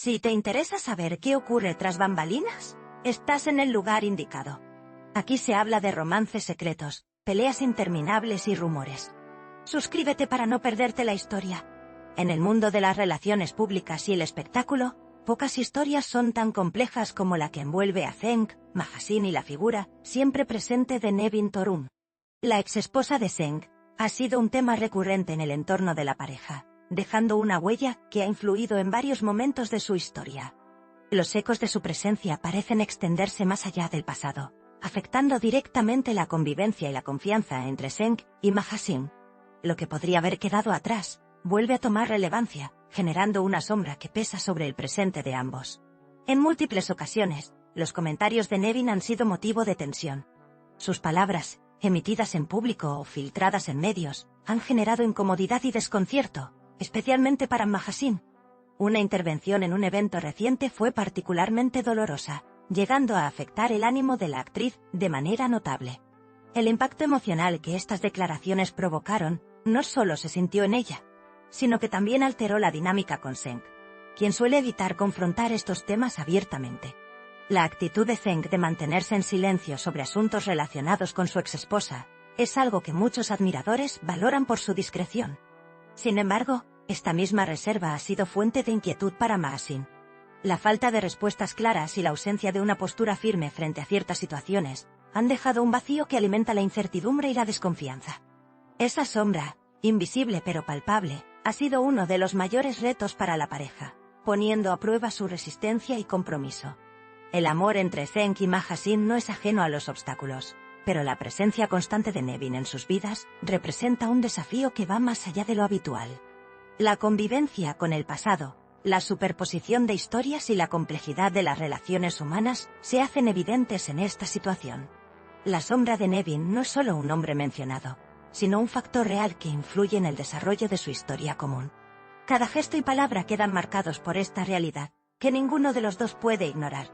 Si te interesa saber qué ocurre tras bambalinas, estás en el lugar indicado. Aquí se habla de romances secretos, peleas interminables y rumores. Suscríbete para no perderte la historia. En el mundo de las relaciones públicas y el espectáculo, pocas historias son tan complejas como la que envuelve a Zeng, Mahasin y la figura, siempre presente, de Nevin Torun. La exesposa de Zeng ha sido un tema recurrente en el entorno de la pareja, dejando una huella que ha influido en varios momentos de su historia. Los ecos de su presencia parecen extenderse más allá del pasado, afectando directamente la convivencia y la confianza entre Zeng y Mahasin. Lo que podría haber quedado atrás vuelve a tomar relevancia, generando una sombra que pesa sobre el presente de ambos. En múltiples ocasiones, los comentarios de Nevin han sido motivo de tensión. Sus palabras, emitidas en público o filtradas en medios, han generado incomodidad y desconcierto, especialmente para Mahasin. Una intervención en un evento reciente fue particularmente dolorosa, llegando a afectar el ánimo de la actriz de manera notable. El impacto emocional que estas declaraciones provocaron no solo se sintió en ella, sino que también alteró la dinámica con Zeng, quien suele evitar confrontar estos temas abiertamente. La actitud de Zeng de mantenerse en silencio sobre asuntos relacionados con su exesposa es algo que muchos admiradores valoran por su discreción. Sin embargo, esta misma reserva ha sido fuente de inquietud para Mahasin. La falta de respuestas claras y la ausencia de una postura firme frente a ciertas situaciones han dejado un vacío que alimenta la incertidumbre y la desconfianza. Esa sombra, invisible pero palpable, ha sido uno de los mayores retos para la pareja, poniendo a prueba su resistencia y compromiso. El amor entre Zeng y Mahasin no es ajeno a los obstáculos, pero la presencia constante de Nevin en sus vidas representa un desafío que va más allá de lo habitual. La convivencia con el pasado, la superposición de historias y la complejidad de las relaciones humanas se hacen evidentes en esta situación. La sombra de Nevin no es solo un nombre mencionado, sino un factor real que influye en el desarrollo de su historia común. Cada gesto y palabra quedan marcados por esta realidad, que ninguno de los dos puede ignorar.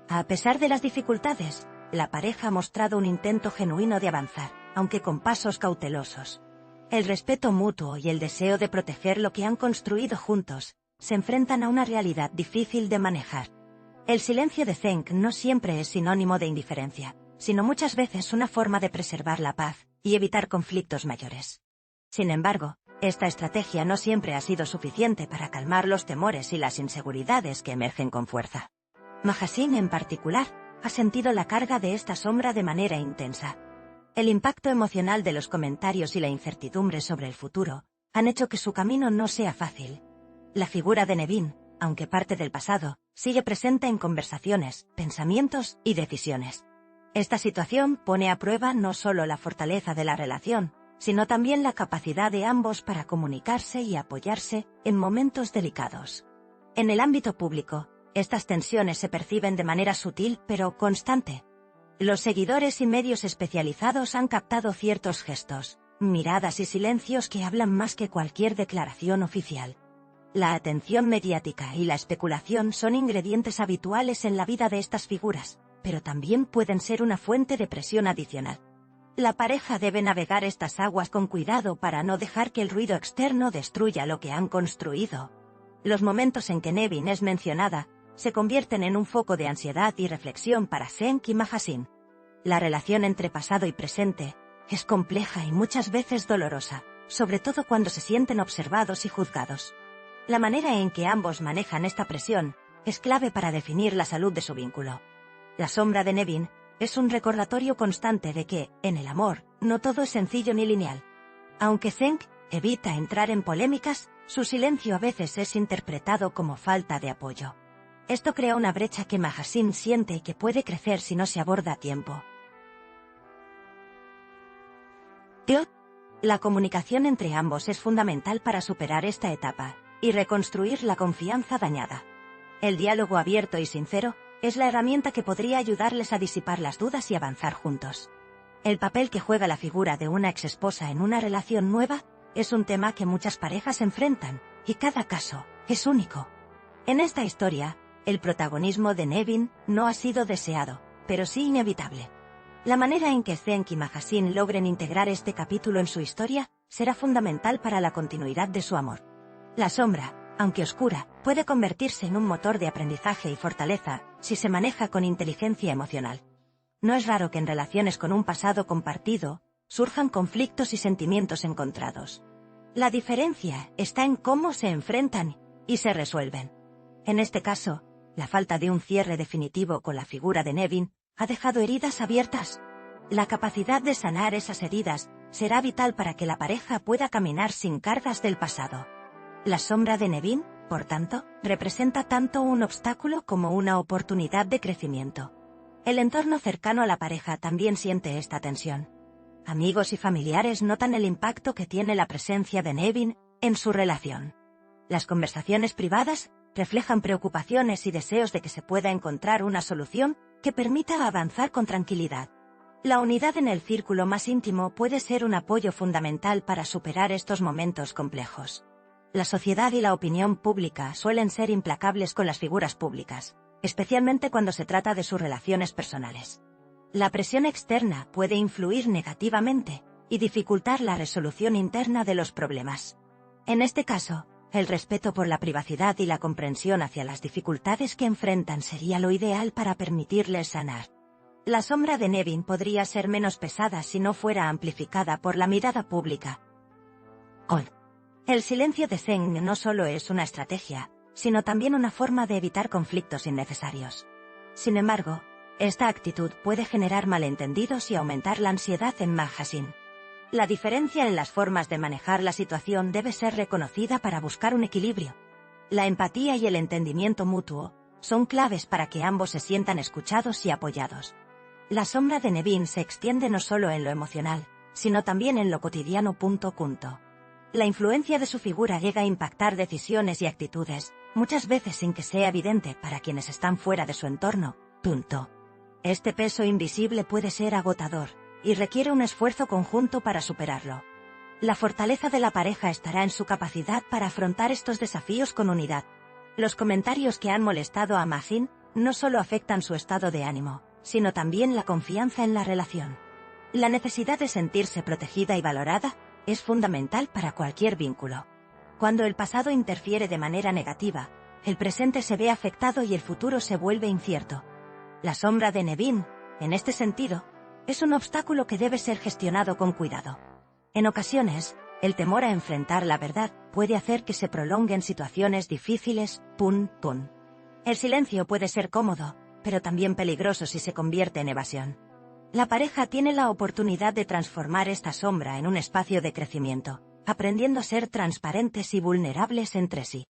A pesar de las dificultades, la pareja ha mostrado un intento genuino de avanzar, aunque con pasos cautelosos. El respeto mutuo y el deseo de proteger lo que han construido juntos se enfrentan a una realidad difícil de manejar. El silencio de Zeng no siempre es sinónimo de indiferencia, sino muchas veces una forma de preservar la paz y evitar conflictos mayores. Sin embargo, esta estrategia no siempre ha sido suficiente para calmar los temores y las inseguridades que emergen con fuerza. Mahasin, en particular, ha sentido la carga de esta sombra de manera intensa. El impacto emocional de los comentarios y la incertidumbre sobre el futuro han hecho que su camino no sea fácil. La figura de Nevin, aunque parte del pasado, sigue presente en conversaciones, pensamientos y decisiones. Esta situación pone a prueba no solo la fortaleza de la relación, sino también la capacidad de ambos para comunicarse y apoyarse en momentos delicados. En el ámbito público, estas tensiones se perciben de manera sutil pero constante. Los seguidores y medios especializados han captado ciertos gestos, miradas y silencios que hablan más que cualquier declaración oficial. La atención mediática y la especulación son ingredientes habituales en la vida de estas figuras, pero también pueden ser una fuente de presión adicional. La pareja debe navegar estas aguas con cuidado para no dejar que el ruido externo destruya lo que han construido. Los momentos en que Nevin es mencionada se convierten en un foco de ansiedad y reflexión para Zeng y Mahasin. La relación entre pasado y presente es compleja y muchas veces dolorosa, sobre todo cuando se sienten observados y juzgados. La manera en que ambos manejan esta presión es clave para definir la salud de su vínculo. La sombra de Nevin es un recordatorio constante de que, en el amor, no todo es sencillo ni lineal. Aunque Zeng evita entrar en polémicas, su silencio a veces es interpretado como falta de apoyo. Esto crea una brecha que Mahasin siente y que puede crecer si no se aborda a tiempo. La comunicación entre ambos es fundamental para superar esta etapa y reconstruir la confianza dañada. El diálogo abierto y sincero es la herramienta que podría ayudarles a disipar las dudas y avanzar juntos. El papel que juega la figura de una exesposa en una relación nueva es un tema que muchas parejas enfrentan, y cada caso es único. En esta historia, el protagonismo de Nevin no ha sido deseado, pero sí inevitable. La manera en que Zeng y Mahasin logren integrar este capítulo en su historia será fundamental para la continuidad de su amor. La sombra, Aunque oscura, puede convertirse en un motor de aprendizaje y fortaleza si se maneja con inteligencia emocional. No es raro que en relaciones con un pasado compartido surjan conflictos y sentimientos encontrados. La diferencia está en cómo se enfrentan y se resuelven. En este caso, la falta de un cierre definitivo con la figura de Nevin ha dejado heridas abiertas. La capacidad de sanar esas heridas será vital para que la pareja pueda caminar sin cargas del pasado. La sombra de Nevin, por tanto, representa tanto un obstáculo como una oportunidad de crecimiento. El entorno cercano a la pareja también siente esta tensión. Amigos y familiares notan el impacto que tiene la presencia de Nevin en su relación. Las conversaciones privadas reflejan preocupaciones y deseos de que se pueda encontrar una solución que permita avanzar con tranquilidad. La unidad en el círculo más íntimo puede ser un apoyo fundamental para superar estos momentos complejos. La sociedad y la opinión pública suelen ser implacables con las figuras públicas, especialmente cuando se trata de sus relaciones personales. La presión externa puede influir negativamente y dificultar la resolución interna de los problemas. En este caso, el respeto por la privacidad y la comprensión hacia las dificultades que enfrentan sería lo ideal para permitirles sanar. La sombra de Nevin podría ser menos pesada si no fuera amplificada por la mirada pública. El silencio de Zeng no solo es una estrategia, sino también una forma de evitar conflictos innecesarios. Sin embargo, esta actitud puede generar malentendidos y aumentar la ansiedad en Mahasin. La diferencia en las formas de manejar la situación debe ser reconocida para buscar un equilibrio. La empatía y el entendimiento mutuo son claves para que ambos se sientan escuchados y apoyados. La sombra de Nevin se extiende no solo en lo emocional, sino también en lo cotidiano. La influencia de su figura llega a impactar decisiones y actitudes, muchas veces sin que sea evidente para quienes están fuera de su entorno. Este peso invisible puede ser agotador, y requiere un esfuerzo conjunto para superarlo. La fortaleza de la pareja estará en su capacidad para afrontar estos desafíos con unidad. Los comentarios que han molestado a Mahjin no solo afectan su estado de ánimo, sino también la confianza en la relación. La necesidad de sentirse protegida y valorada es fundamental para cualquier vínculo. Cuando el pasado interfiere de manera negativa, el presente se ve afectado y el futuro se vuelve incierto. La sombra de Nevin, en este sentido, es un obstáculo que debe ser gestionado con cuidado. En ocasiones, el temor a enfrentar la verdad puede hacer que se prolonguen situaciones difíciles. El silencio puede ser cómodo, pero también peligroso si se convierte en evasión. La pareja tiene la oportunidad de transformar esta sombra en un espacio de crecimiento, aprendiendo a ser transparentes y vulnerables entre sí.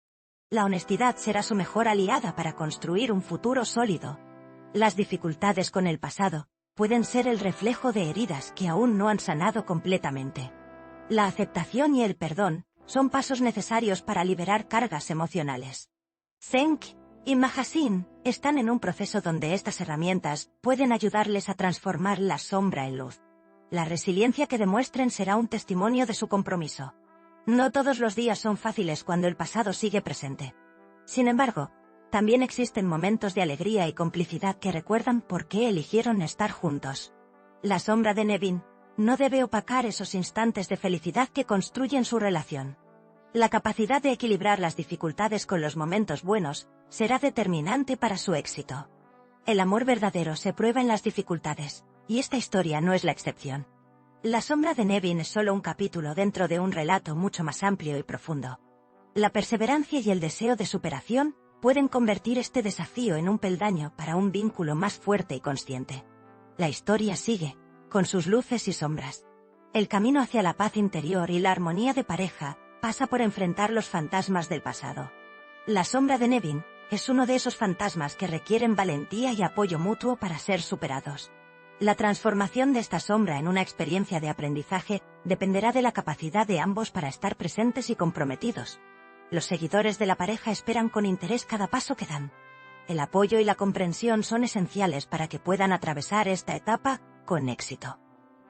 La honestidad será su mejor aliada para construir un futuro sólido. Las dificultades con el pasado pueden ser el reflejo de heridas que aún no han sanado completamente. La aceptación y el perdón son pasos necesarios para liberar cargas emocionales. Zeng y Mahasin están en un proceso donde estas herramientas pueden ayudarles a transformar la sombra en luz. La resiliencia que demuestren será un testimonio de su compromiso. No todos los días son fáciles cuando el pasado sigue presente. Sin embargo, también existen momentos de alegría y complicidad que recuerdan por qué eligieron estar juntos. La sombra de Nevin no debe opacar esos instantes de felicidad que construyen su relación. La capacidad de equilibrar las dificultades con los momentos buenos será determinante para su éxito. El amor verdadero se prueba en las dificultades, y esta historia no es la excepción. La sombra de Nevin es solo un capítulo dentro de un relato mucho más amplio y profundo. La perseverancia y el deseo de superación pueden convertir este desafío en un peldaño para un vínculo más fuerte y consciente. La historia sigue, con sus luces y sombras. El camino hacia la paz interior y la armonía de pareja pasa por enfrentar los fantasmas del pasado. La sombra de Nevin es uno de esos fantasmas que requieren valentía y apoyo mutuo para ser superados. La transformación de esta sombra en una experiencia de aprendizaje dependerá de la capacidad de ambos para estar presentes y comprometidos. Los seguidores de la pareja esperan con interés cada paso que dan. El apoyo y la comprensión son esenciales para que puedan atravesar esta etapa con éxito.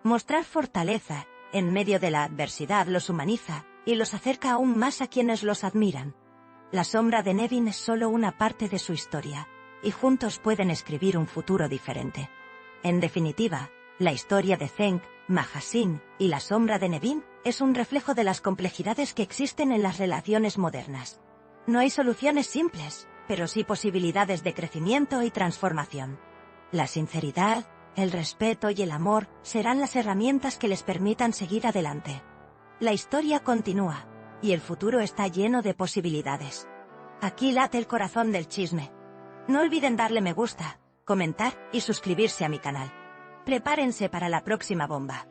Mostrar fortaleza en medio de la adversidad los humaniza y los acerca aún más a quienes los admiran. La sombra de Nevin es solo una parte de su historia, y juntos pueden escribir un futuro diferente. En definitiva, la historia de Zeng, Mahasin y la sombra de Nevin es un reflejo de las complejidades que existen en las relaciones modernas. No hay soluciones simples, pero sí posibilidades de crecimiento y transformación. La sinceridad, el respeto y el amor serán las herramientas que les permitan seguir adelante. La historia continúa, y el futuro está lleno de posibilidades. Aquí late el corazón del chisme. No olviden darle me gusta, comentar y suscribirse a mi canal. Prepárense para la próxima bomba.